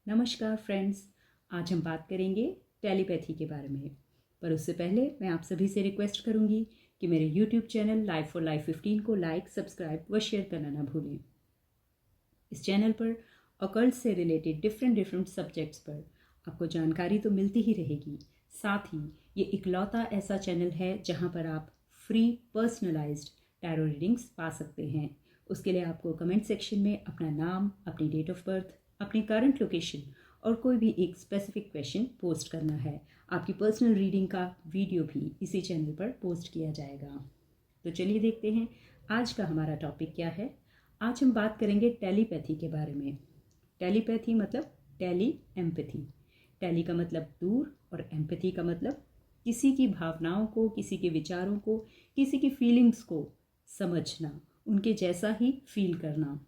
नमस्कार फ्रेंड्स। आज हम बात करेंगे टेलीपैथी के बारे में। पर उससे पहले मैं आप सभी से रिक्वेस्ट करूंगी कि मेरे YouTube channel life for life 15 को लाइक, सब्सक्राइब व शेयर करना ना भूलें। इस चैनल पर ऑकल्ट से रिलेटेड डिफरेंट सब्जेक्ट्स पर आपको जानकारी तो मिलती ही रहेगी। साथ ही ये इकलौता ऐसा चैनल है जहाँ पर आप फ्री पर्सनलाइज्ड टैरो रीडिंग्स पा सकते हैं। उसके लिए आपको कमेंट सेक्शन में अपना नाम, अपनी डेट ऑफ बर्थ, अपनी करंट लोकेशन और कोई भी एक स्पेसिफिक क्वेश्चन पोस्ट करना है। आपकी पर्सनल रीडिंग का वीडियो भी इसी चैनल पर पोस्ट किया जाएगा। तो चलिए देखते हैं आज का हमारा टॉपिक क्या है। आज हम बात करेंगे टेलीपैथी के बारे में। टेलीपैथी मतलब टेली एम्पैथी। टेली का मतलब दूर और एम्पैथी का मतलब किसी की भावनाओं को, किसी के विचारों को, किसी की फीलिंग्स को समझना, उनके जैसा ही फील करना।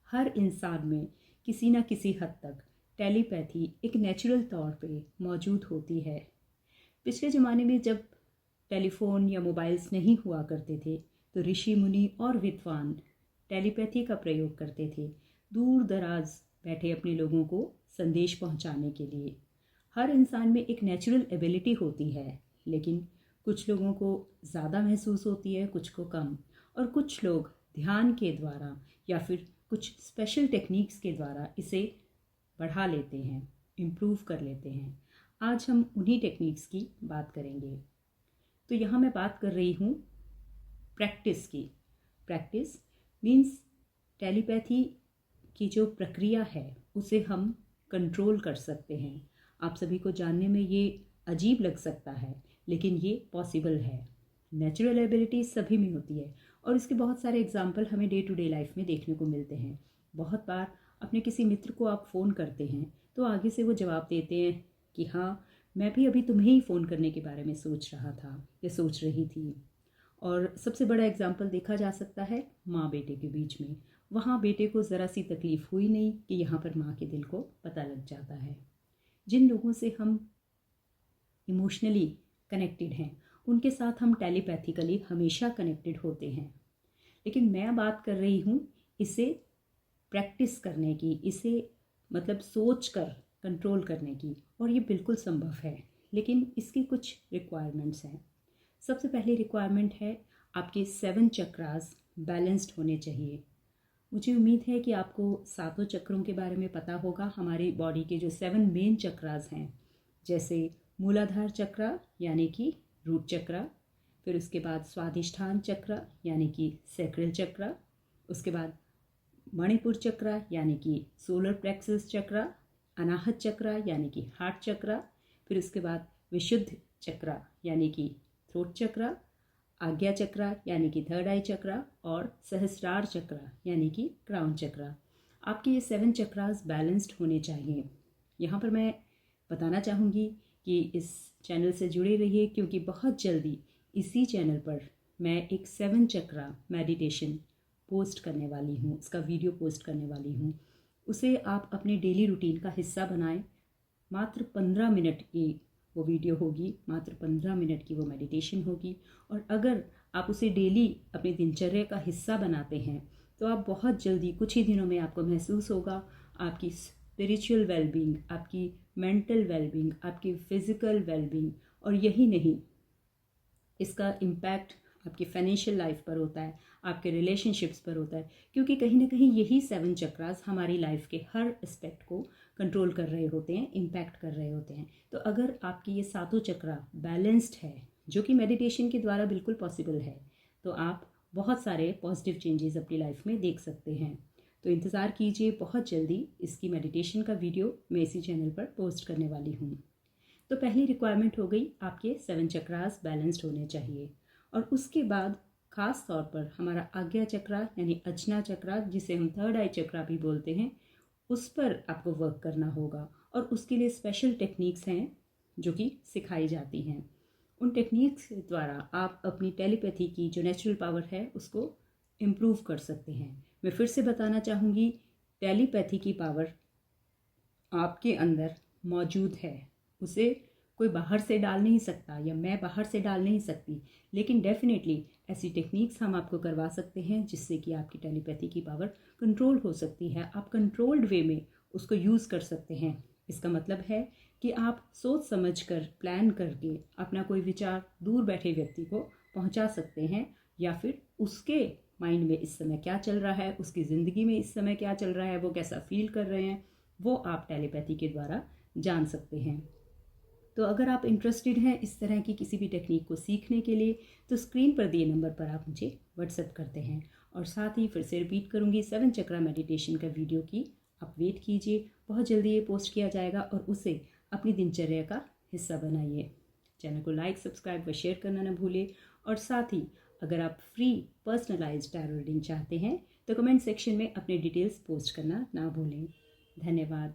हर इंसान में किसी न किसी हद तक टेलीपैथी एक नेचुरल तौर पे मौजूद होती है। पिछले ज़माने में जब टेलीफोन या मोबाइल्स नहीं हुआ करते थे तो ऋषि मुनि और विद्वान टेलीपैथी का प्रयोग करते थे दूर दराज बैठे अपने लोगों को संदेश पहुंचाने के लिए। हर इंसान में एक नेचुरल एबिलिटी होती है, लेकिन कुछ लोगों को ज़्यादा महसूस होती है, कुछ को कम। और कुछ लोग ध्यान के द्वारा या फिर कुछ स्पेशल टेक्निक्स के द्वारा इसे बढ़ा लेते हैं, इम्प्रूव कर लेते हैं। आज हम उन्हीं टेक्निक्स की बात करेंगे। तो यहाँ मैं बात कर रही हूँ प्रैक्टिस की। प्रैक्टिस मीन्स टेलीपैथी की जो प्रक्रिया है उसे हम कंट्रोल कर सकते हैं। आप सभी को जानने में ये अजीब लग सकता है, लेकिन ये पॉसिबल है। नेचुरल एबिलिटी सभी में होती है और इसके बहुत सारे एग्जाम्पल हमें डे टू डे लाइफ में देखने को मिलते हैं। बहुत बार अपने किसी मित्र को आप फ़ोन करते हैं तो आगे से वो जवाब देते हैं कि हाँ, मैं भी अभी तुम्हें ही फ़ोन करने के बारे में सोच रहा था या सोच रही थी। और सबसे बड़ा एग्जाम्पल देखा जा सकता है माँ बेटे के बीच में। वहाँ बेटे को ज़रा सी तकलीफ़ हुई नहीं कि यहाँ पर माँ के दिल को पता लग जाता है। जिन लोगों से हम इमोशनली कनेक्टेड हैं उनके साथ हम टेलीपैथिकली हमेशा कनेक्टेड होते हैं। लेकिन मैं बात कर रही हूँ इसे प्रैक्टिस करने की, इसे मतलब सोच कर कंट्रोल करने की, और ये बिल्कुल संभव है। लेकिन इसकी कुछ रिक्वायरमेंट्स हैं। सबसे पहली रिक्वायरमेंट है आपके 7 चक्रास बैलेंस्ड होने चाहिए। मुझे उम्मीद है कि आपको सातों चक्रों के बारे में पता होगा। हमारी बॉडी के जो 7 मेन चक्रास हैं, जैसे मूलाधार चक्रा यानी कि रूट चक्रा, फिर उसके बाद स्वादिष्ठान चक्र यानी कि सैक्रल चक्र, उसके बाद मणिपुर चक्र यानी कि सोलर प्लेक्सस चक्र, अनाहत चक्र यानी कि हार्ट चक्र, फिर उसके बाद विशुद्ध चक्र यानी कि थ्रोट चक्र, आज्ञा चक्र यानी कि थर्ड आई चक्र, और सहस्रार चक्र यानी कि क्राउन चक्र। आपके ये 7 चक्रास बैलेंस्ड होने चाहिए। यहाँ पर मैं बताना चाहूँगी कि इस चैनल से जुड़े रहिए, क्योंकि बहुत जल्दी इसी चैनल पर मैं एक 7 चक्रा मेडिटेशन पोस्ट करने वाली हूँ, इसका वीडियो पोस्ट करने वाली हूँ। उसे आप अपने डेली रूटीन का हिस्सा बनाएं। मात्र 15 मिनट की वो वीडियो होगी, मात्र 15 मिनट की वो मेडिटेशन होगी। और अगर आप उसे डेली अपनी दिनचर्या का हिस्सा बनाते हैं तो आप बहुत जल्दी, कुछ ही दिनों में आपको महसूस होगा आपकी स्पिरिचुअल वेलबींग, आपकी मेंटल वेलबींग, आपकी फिजिकल वेलबींग, और यही नहीं, इसका इम्पैक्ट आपकी फाइनेंशियल लाइफ पर होता है, आपके रिलेशनशिप्स पर होता है, क्योंकि कहीं ना कहीं यही 7 चक्रास हमारी लाइफ के हर एस्पेक्ट को कंट्रोल कर रहे होते हैं, इम्पैक्ट कर रहे होते हैं। तो अगर आपकी ये सातों चक्रा बैलेंस्ड है, जो कि मेडिटेशन के द्वारा बिल्कुल पॉसिबल है, तो आप बहुत सारे पॉजिटिव चेंजेस अपनी लाइफ में देख सकते हैं। तो इंतज़ार कीजिए, बहुत जल्दी इसकी मेडिटेशन का वीडियो मैं इसी चैनल पर पोस्ट करने वाली हूँ। तो पहली रिक्वायरमेंट हो गई, आपके 7 चक्रास बैलेंस्ड होने चाहिए। और उसके बाद खास तौर पर हमारा आज्ञा चक्रा यानी अजना चक्रा, जिसे हम थर्ड आई चक्रा भी बोलते हैं, उस पर आपको वर्क करना होगा। और उसके लिए स्पेशल टेक्निक्स हैं जो कि सिखाई जाती हैं। उन टेक्निक्स के द्वारा आप अपनी टेलीपैथी की जो नेचुरल पावर है उसको इम्प्रूव कर सकते हैं। मैं फिर से बताना चाहूँगी, टेलीपैथी की पावर आपके अंदर मौजूद है। उसे कोई बाहर से डाल नहीं सकता या मैं बाहर से डाल नहीं सकती, लेकिन डेफिनेटली ऐसी टेक्निक्स हम आपको करवा सकते हैं जिससे कि आपकी टेलीपैथी की पावर कंट्रोल हो सकती है। आप कंट्रोल्ड वे में उसको यूज़ कर सकते हैं। इसका मतलब है कि आप सोच समझ कर प्लान करके अपना कोई विचार दूर बैठे व्यक्ति को पहुंचा सकते हैं, या फिर उसके माइंड में इस समय क्या चल रहा है, उसकी ज़िंदगी में इस समय क्या चल रहा है, वो कैसा फील कर रहे हैं, वो आप टेलीपैथी के द्वारा जान सकते हैं। तो अगर आप इंटरेस्टेड हैं इस तरह की किसी भी टेक्निक को सीखने के लिए, तो स्क्रीन पर दिए नंबर पर आप मुझे व्हाट्सएप करते हैं। और साथ ही फिर से रिपीट करूँगी, 7 चक्रा मेडिटेशन का वीडियो की आप वेट कीजिए, बहुत जल्दी ये पोस्ट किया जाएगा और उसे अपनी दिनचर्या का हिस्सा बनाइए। चैनल को लाइक, सब्सक्राइब व शेयर करना ना भूलें। और साथ ही अगर आप फ्री पर्सनलाइज्ड टैरो रीडिंग चाहते हैं तो कमेंट सेक्शन में अपने डिटेल्स पोस्ट करना ना भूलें। धन्यवाद।